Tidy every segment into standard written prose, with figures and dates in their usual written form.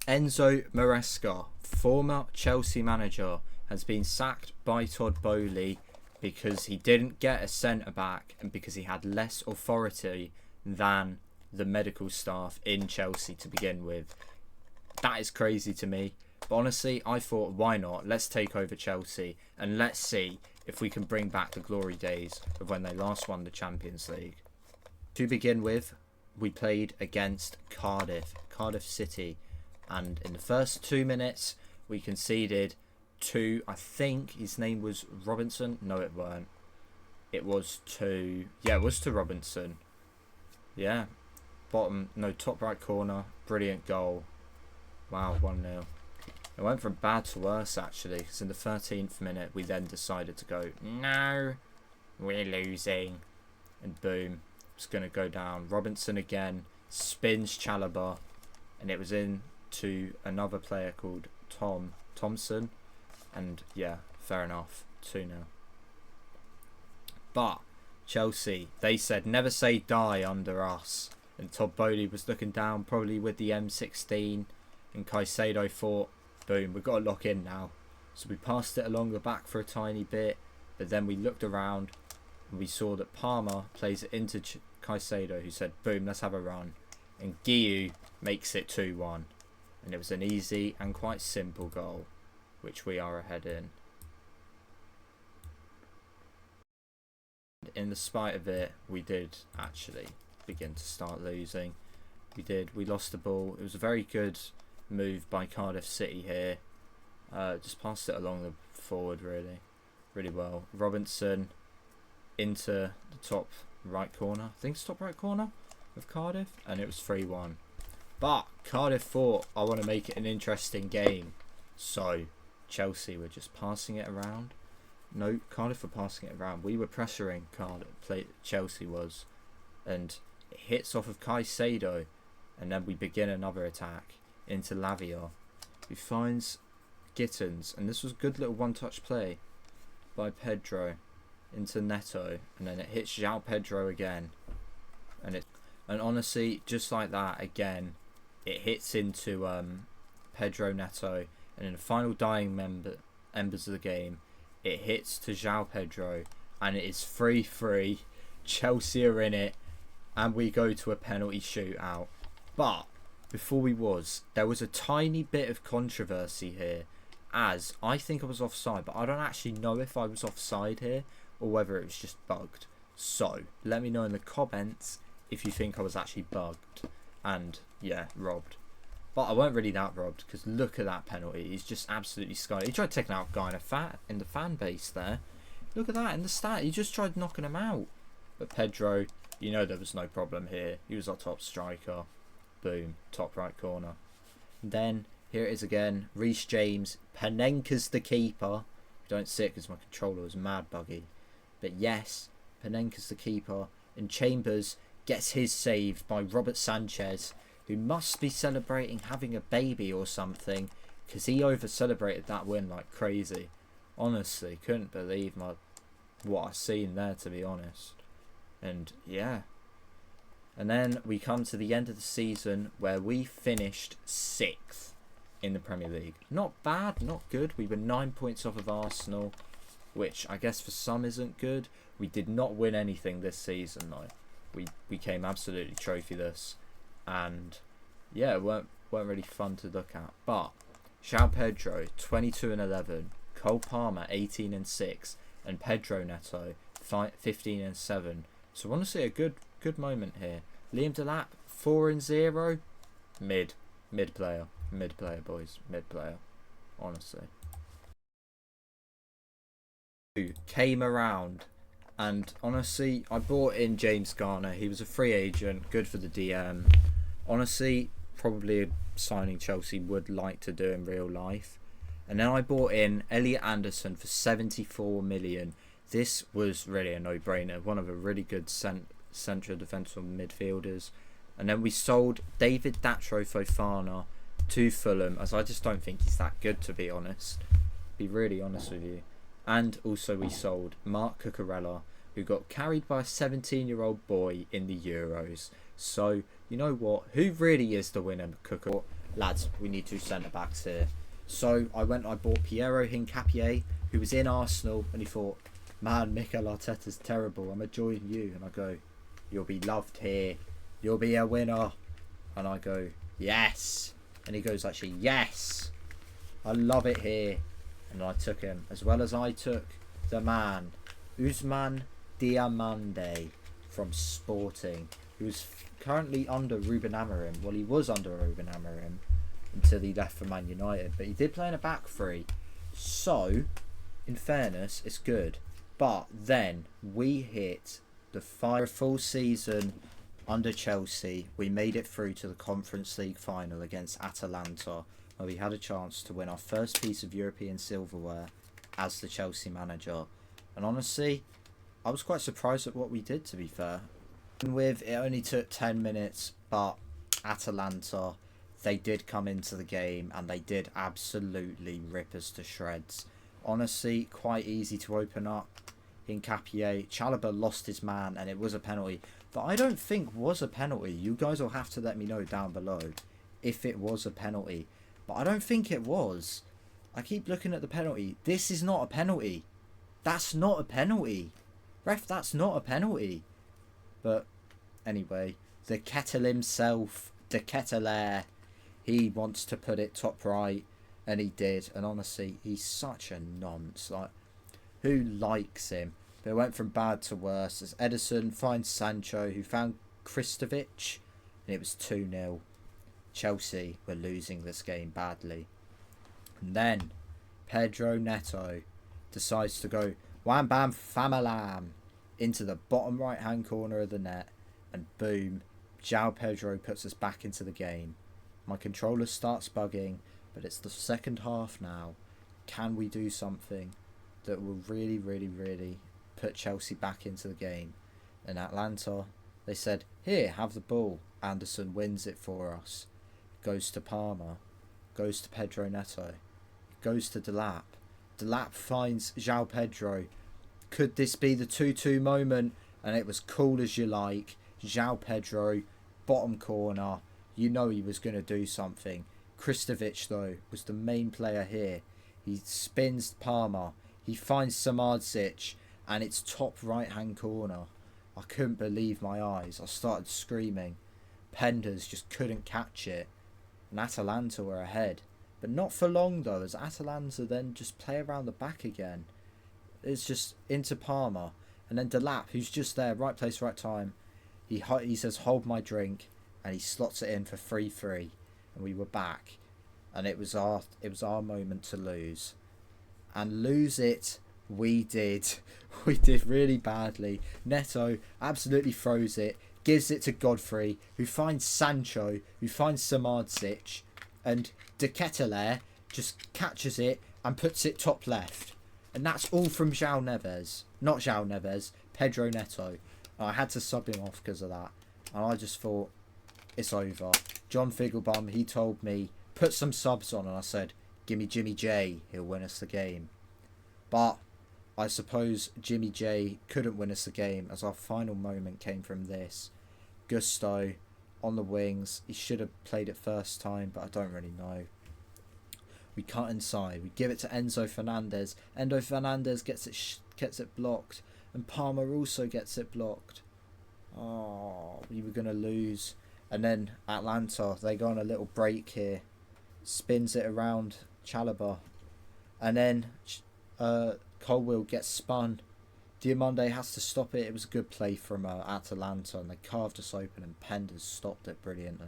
Enzo Maresca, former Chelsea manager, has been sacked by Todd Boehly because he didn't get a centre-back and because he had less authority than the medical staff in Chelsea to begin with. That is crazy to me. But honestly, I thought, why not? Let's take over Chelsea and let's see if we can bring back the glory days of when they last won the Champions League. To begin with, we played against Cardiff City. And in the first 2 minutes, we conceded to, I think his name was Robinson. No, it weren't. It was to, yeah, it was to Robinson. Yeah. Top right corner. Brilliant goal. Wow, 1-0. It went from bad to worse, actually, because in the 13th minute, we then decided to go, no, we're losing. And boom, it's going to go down. Robinson again, spins Chalobah, and it was in to another player called Thompson. And yeah, fair enough, 2-0. But Chelsea, they said, never say die under us. And Todd Boehly was looking down, probably with the M16. And Caicedo thought, boom, we've got to lock in now. So we passed it along the back for a tiny bit. But then we looked around and we saw that Palmer plays it into Caicedo, who said, boom, let's have a run. And Guiu makes it 2-1. And it was an easy and quite simple goal, which we are ahead in. In the spite of it, we did actually begin to start losing. We lost the ball. It was a very good move by Cardiff City here. Just passed it along the forward really well. Robinson into the top right corner. I think it's top right corner of Cardiff, and it was 3-1. But Cardiff thought, I want to make it an interesting game. So Chelsea were just passing it around. No, Cardiff were passing it around. We were pressuring Chelsea was. And it hits off of Caicedo. And then we begin another attack into Lavia, who finds Gittins. And this was a good little one-touch play by Pedro into Neto. And then it hits João Pedro again. And honestly, just like that, again, it hits into Pedro Neto. And in the final dying embers of the game, it hits to João Pedro. And it is 3-3. Chelsea are in it. And we go to a penalty shootout. But before there was a tiny bit of controversy here, as I think I was offside, but I don't actually know if I was offside here or whether it was just bugged. So let me know in the comments if you think I was actually bugged and yeah, robbed. But I weren't really that robbed, because look at that penalty. He's just absolutely sky. He tried taking out a guy in the fan base there. Look at that in the stat. He just tried knocking him out. But Pedro, you know there was no problem here. He was our top striker. Boom, top right corner. And then here it is again. Reece James. Panenka's the keeper. Don't see it because my controller was mad buggy. But yes, Panenka's the keeper. And Chambers gets his saved by Robert Sanchez, who must be celebrating having a baby or something, because he over-celebrated that win like crazy. Honestly, couldn't believe what I seen there, to be honest. And yeah. And then we come to the end of the season where we finished 6th in the Premier League. Not bad, not good. We were 9 points off of Arsenal, which I guess for some isn't good. We did not win anything this season though. We came absolutely trophyless. And yeah, it weren't really fun to look at. But João Pedro, 22-11. Cole Palmer, 18-6. And Pedro Neto, 15-7. So honestly, a good moment here. Liam Delap, 4-0. Mid player, boys, mid player. Honestly, came around, and honestly, I brought in James Garner. He was a free agent, good for the DM. Honestly, probably a signing Chelsea would like to do in real life. And then I bought in Elliot Anderson for 74 million. This was really a no-brainer. One of a really good central defensive midfielders. And then we sold David Datro Fofana to Fulham, as I just don't think he's that good, to be honest. Be really honest with you. And also we sold Mark Cucurella, who got carried by a 17-year-old boy in the Euros. So, you know what? Who really is the winner, Cucurella? lads, we need 2 centre-backs here. So I bought Piero Hincapié, who was in Arsenal, and he thought, man, Mikel Arteta's terrible, I'm going to join you. And I go, you'll be loved here, you'll be a winner. And I go, yes. And he goes, actually, yes, I love it here. And I took him, as well as I took the man, Ousmane Diomande from Sporting, who's currently under Ruben Amorim. Well, he was under Ruben Amorim until he left for Man United, but he did play in a back three. So, in fairness, it's good. But then we hit the full season under Chelsea. We made it through to the Conference League final against Atalanta, where we had a chance to win our first piece of European silverware as the Chelsea manager. And honestly, I was quite surprised at what we did, to be fair. With it only took 10 minutes, but Atalanta, they did come into the game and they did absolutely rip us to shreds. Honestly, quite easy to open up. Hincapié, Chalobah lost his man and it was a penalty. But I don't think was a penalty. You guys will have to let me know down below if it was a penalty. But I don't think it was. I keep looking at the penalty. This is not a penalty. That's not a penalty. Ref, that's not a penalty. But anyway, the Kettle himself, the Kettler, he wants to put it top right. And he did. And honestly, he's such a nonce. Like, who likes him? But it went from bad to worse as Ederson finds Sancho, who found Kristovic, and it was 2-0. Chelsea were losing this game badly. And then Pedro Neto decides to go wham bam famalam into the bottom right hand corner of the net, and boom, João Pedro puts us back into the game. My controller starts bugging, but it's the second half now. Can we do something that will really, really, really put Chelsea back into the game? And Atlanta, they said, here, have the ball. Anderson wins it for us. Goes to Palmer. Goes to Pedro Neto. Goes to Delap. Delap finds João Pedro. Could this be the 2-2 moment? And it was cool as you like. João Pedro, bottom corner. You know he was going to do something. Kristovic, though, was the main player here. He spins Palmer. He finds Samardzic, and it's top right-hand corner. I couldn't believe my eyes. I started screaming. Penders just couldn't catch it. And Atalanta were ahead. But not for long, though, as Atalanta then just play around the back again. It's just into Palmer. And then Delap, who's just there, right place, right time. He says, hold my drink, and he slots it in for 3-3. And we were back. And it was our moment to lose. And lose it, we did. We did really badly. Neto absolutely throws it, gives it to Godfrey, who finds Sancho, who finds Samardzic, and De Ketelaere just catches it and puts it top left. And that's all from João Neves. Not João Neves, Pedro Neto. I had to sub him off because of that. And I just thought, it's over. John Figglebum, he told me, put some subs on, and I said, give me Jimmy J, he'll win us the game. But I suppose Jimmy J couldn't win us the game, as our final moment came from this. Gusto on the wings. He should have played it first time, but I don't really know. We cut inside. We give it to Enzo Fernandez. Enzo Fernandez gets it blocked, and Palmer also gets it blocked. Oh, we were going to lose. And then Atlanta, they go on a little break here. Spins it around Chalobah. And then Colwill gets spun. Diomande has to stop it. It was a good play from Atalanta, and they carved us open, and Penders stopped it brilliantly.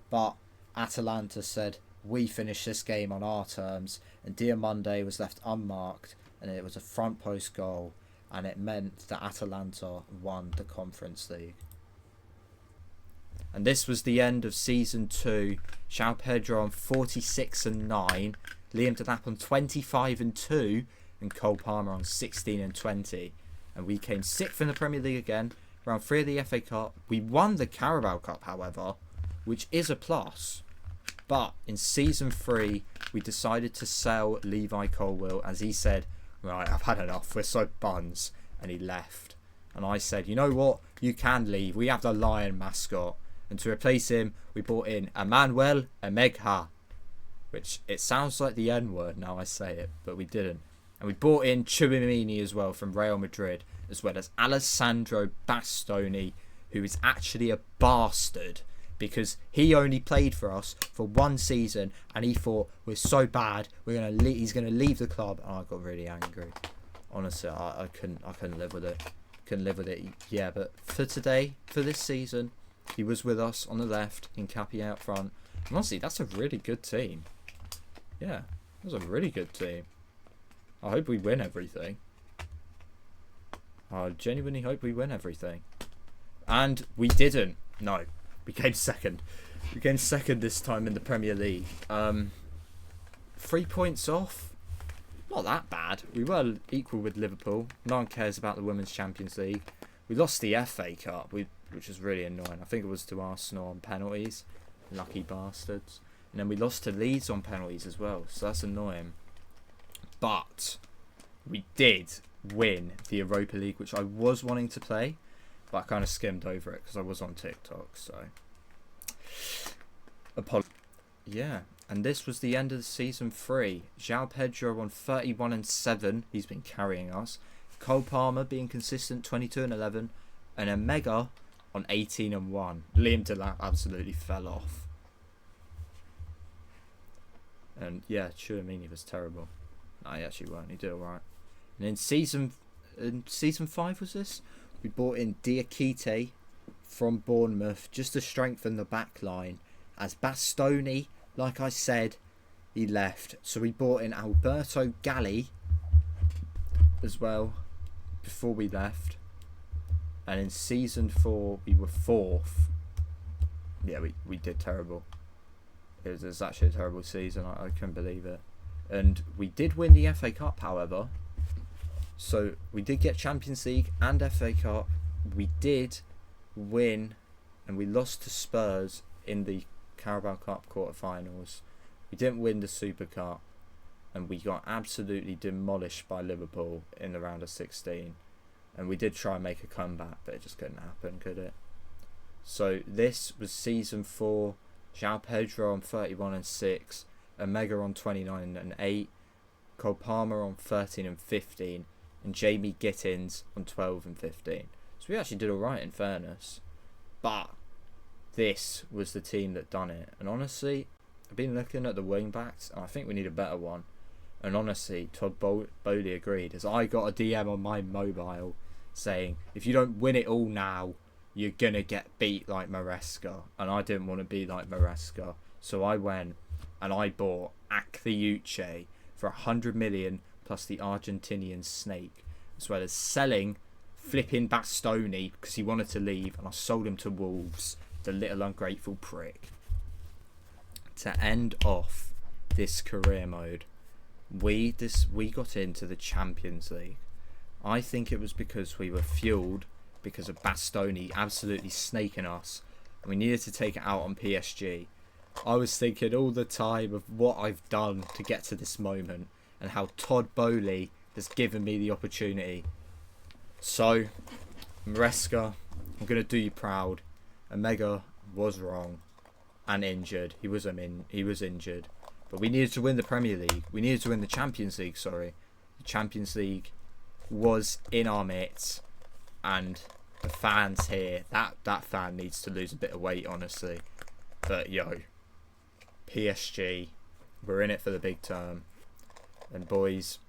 But Atalanta said, we finish this game on our terms, and Diomande was left unmarked, and it was a front post goal, and it meant that Atalanta won the Conference League. And this was the end of Season 2. João Pedro on 46-9. Liam Delap on 25-2. And Cole Palmer on 16-20. And we came 6th in the Premier League again. Round 3 of the FA Cup. We won the Carabao Cup, however, which is a plus. But in Season 3, we decided to sell Levi Colwill, as he said, right, I've had enough. We're so buns. And he left. And I said, you know what? You can leave. We have the lion mascot. And to replace him, we brought in Emmanuel Emegha, which it sounds like the N word now I say it, but we didn't. And we brought in Chouamini as well from Real Madrid, as well as Alessandro Bastoni, who is actually a bastard because he only played for us for one season and he thought we're so bad he's gonna leave the club. And I got really angry. Honestly, I couldn't live with it. Couldn't live with it. Yeah, but for today, for this season, he was with us on the left, Hincapié out front. And honestly, that's a really good team. Yeah, that's a really good team. I hope we win everything. I genuinely hope we win everything. And we didn't. No, we came second. We came second this time in the Premier League. 3 points off. Not that bad. We were equal with Liverpool. No one cares about the Women's Champions League. We lost the FA Cup, which was really annoying. I think it was to Arsenal on penalties. Lucky bastards. And then we lost to Leeds on penalties as well. So that's annoying. But we did win the Europa League, which I was wanting to play. But I kind of skimmed over it because I was on TikTok. So, yeah. And this was the end of the season 3. João Pedro on 31-7. He's been carrying us. Cole Palmer being consistent, 22-11. And Emegha on 18-1. Liam Delap absolutely fell off. And yeah, Chouamini was terrible. No, he actually weren't. He did alright. And in season 5 was this? We brought in Diakite from Bournemouth just to strengthen the back line. As Bastoni, like I said, he left. So we brought in Alberto Galli as well before we left. And in season 4, we were 4th. Yeah, we did terrible. It was actually a terrible season. I couldn't believe it. And we did win the FA Cup, however. So we did get Champions League and FA Cup. We did win, and we lost to Spurs in the Carabao Cup quarterfinals. We didn't win the Super Cup, and we got absolutely demolished by Liverpool in the round of 16. And we did try and make a comeback, but it just couldn't happen, could it? So this was season 4. João Pedro on 31-6, Emegha on 29-8, Cole Palmer on 13-15, and Jamie Gittins on 12-15. So we actually did alright in fairness. But this was the team that done it. And honestly, I've been looking at the wing backs and I think we need a better one. And honestly, Todd Bowley agreed, as I got a DM on my mobile saying, if you don't win it all now, you're going to get beat like Maresca. And I didn't want to be like Maresca. So I went and I bought Akliuche for 100 million plus the Argentinian snake. As well as selling flipping Bastoni because he wanted to leave. And I sold him to Wolves, the little ungrateful prick. To end off this career mode, we got into the Champions League. I think it was because we were fueled because of Bastoni absolutely snaking us, and we needed to take it out on PSG. I was thinking all the time of what I've done to get to this moment and how Todd Bowley has given me the opportunity. So, Maresca, I'm going to do you proud. Emegha was wrong and injured. He was injured. But we needed to win the Premier League. We needed to win the Champions League, sorry. The Champions League was in our midst. And the fans here, that fan needs to lose a bit of weight, honestly. But, yo, PSG, we're in it for the big term. And, boys,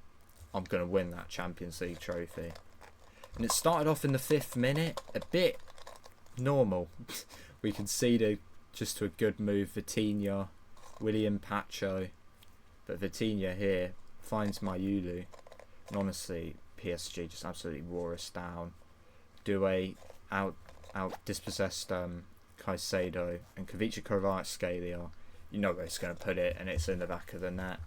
I'm going to win that Champions League trophy. And it started off in the 5th minute. A bit normal. We conceded just to a good move. Vitinha, William Pacho. But Vitinha here finds Mayulu. And honestly, PSG just absolutely wore us down. Doué out dispossessed Caicedo, and Kavica Kvaratskhelia. You know where he's going to put it, and it's in the back of the net.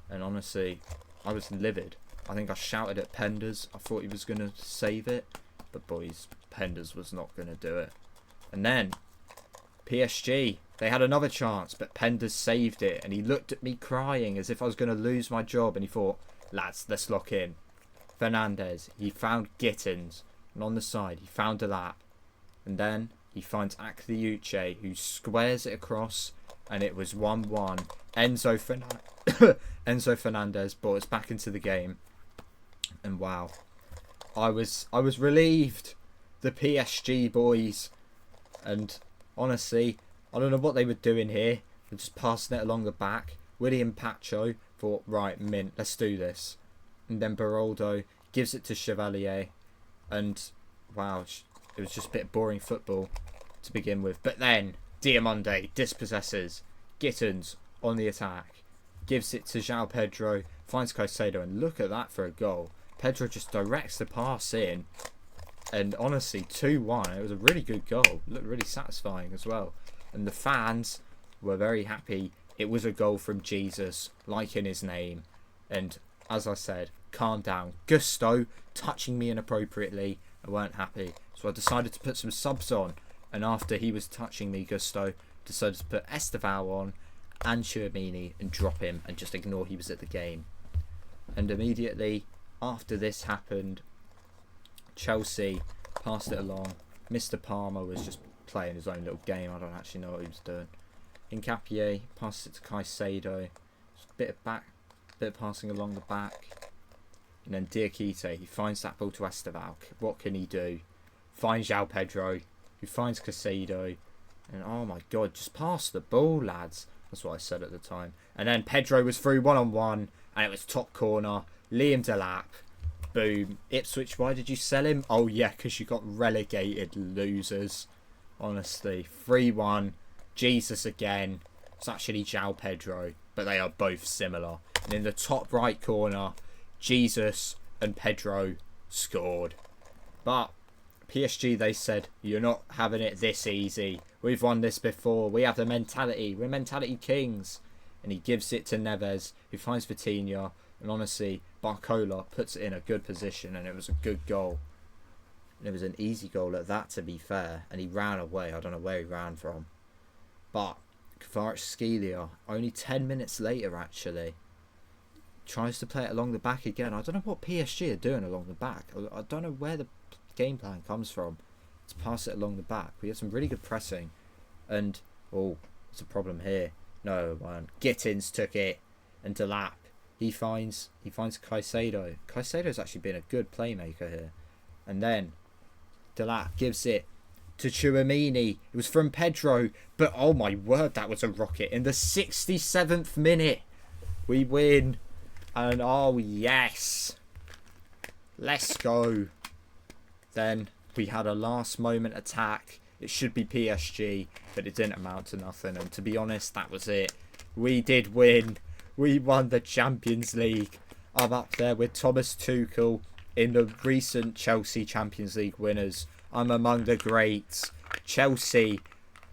And honestly, I was livid. I think I shouted at Penders. I thought he was going to save it, but boys, Penders was not going to do it. And then PSG, they had another chance, but Penders saved it, and he looked at me crying as if I was going to lose my job, and he thought, lads, let's lock in. Fernandes, he found Gittins. And on the side, he found a lap. And then He finds Akliuche, who squares it across, and it was 1-1. Enzo Fernandez brought us back into the game, and wow, I was relieved. The PSG boys, and honestly, I don't know what they were doing here. They're just passing it along the back. William Pacho thought, right, mint, let's do this. And then Beraldo gives it to Chevalier, and wow, it was just a bit of boring football to begin with. But then Diamonde dispossesses. Gittins on the attack, gives it to João Pedro, finds Caicedo, and look at that for a goal. Pedro just directs the pass in, and honestly, 2-1. It was a really good goal. It looked really satisfying as well. And the fans were very happy. It was a goal from Jesus, like in his name. And as I said, calm down. Gusto touching me inappropriately. I weren't happy. So I decided to put some subs on. And after he was touching me, Gusto decided to put Estevao on and Tchouaméni and drop him and just ignore he was at the game. And immediately after this happened, Chelsea passed it along. Mr. Palmer was just playing his own little game. I don't actually know what he was doing. Hincapié passes it to Caicedo. Just a bit of passing along the back. And then Diakite, he finds that ball to Estevao. What can he do? Finds João Pedro, who finds Caicedo. And oh my god, just pass the ball, lads. That's what I said at the time. And then Pedro was through 1-on-1. And it was top corner. Liam Delap. Boom. Ipswich, why did you sell him? Oh yeah, because you got relegated, losers. Honestly. 3-1. Jesus again. It's actually João Pedro. But they are both similar. And in the top right corner, Jesus and Pedro scored. But PSG, they said, you're not having it this easy. We've won this before. We have the mentality. We're mentality kings. And he gives it to Neves, who finds Vitinha. And honestly, Barcola puts it in a good position. And it was a good goal. And it was an easy goal at that, to be fair. And he ran away. I don't know where he ran from. But Kvaratskhelia, only 10 minutes later, actually, tries to play it along the back again. I don't know what PSG are doing along the back. I don't know where the game plan comes from to pass it along the back. We had some really good pressing. And, oh, there's a problem here. No, man. Gittins took it. And Delap, he finds Caicedo. Caicedo's actually been a good playmaker here. And then Delap gives it to Tchouaméni. It was from Pedro. But, oh my word, that was a rocket. In the 67th minute, we win. And, oh, yes. Let's go. Then we had a last moment attack. It should be PSG, but it didn't amount to nothing. And to be honest, that was it. We did win. We won the Champions League. I'm up there with Thomas Tuchel in the recent Chelsea Champions League winners. I'm among the greats. Chelsea.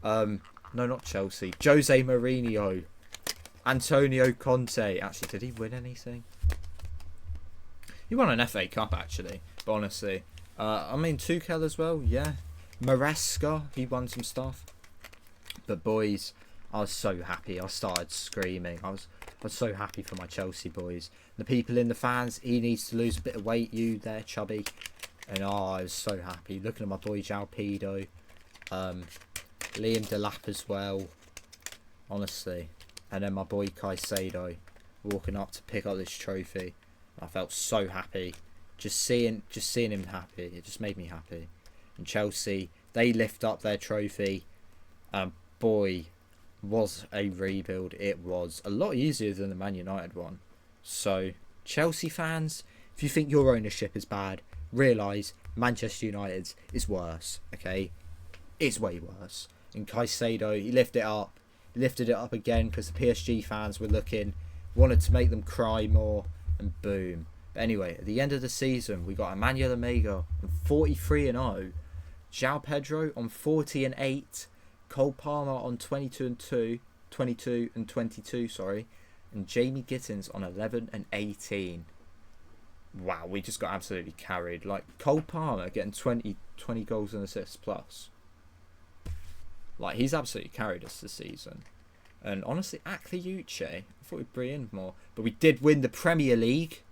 No, not Chelsea. Jose Mourinho. Antonio Conte. Actually, did he win anything? He won an FA Cup, actually. But honestly, I mean, Tuchel as well, yeah. Maresca, he won some stuff. But boys, I was so happy. I started screaming. I was so happy for my Chelsea boys. The people in the fans, he needs to lose a bit of weight, you there, chubby. And oh, I was so happy. Looking at my boy João Pedro. Liam Delap as well. Honestly. And then my boy Caicedo walking up to pick up this trophy. I felt so happy. Just seeing him happy. It just made me happy. And Chelsea, they lift up their trophy. And boy, was a rebuild. It was a lot easier than the Man United one. So, Chelsea fans, if you think your ownership is bad, realise Manchester United's is worse. Okay? It's way worse. And Caicedo, he lifted it up again because the PSG fans were wanted to make them cry more. And boom. But anyway, at the end of the season, we got Emmanuel Omega on 43-0. João Pedro on 40-8. Cole Palmer on 22 and 22, sorry. And Jamie Gittins on 11-18. Wow, we just got absolutely carried. Like, Cole Palmer getting 20 goals and assists plus. Like, he's absolutely carried us this season. And honestly, Akliuche, I thought we'd bring in more. But we did win the Premier League,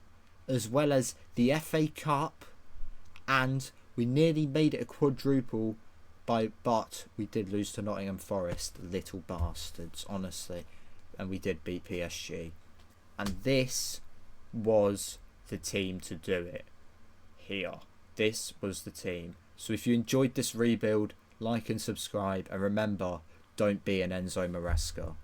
as well as the FA Cup. And we nearly made it a quadruple but we did lose to Nottingham Forest, little bastards, honestly, and we did beat PSG, and this was the team to do it. Here, this was the team. So if you enjoyed this rebuild, like and subscribe, and remember, don't be an Enzo Maresca.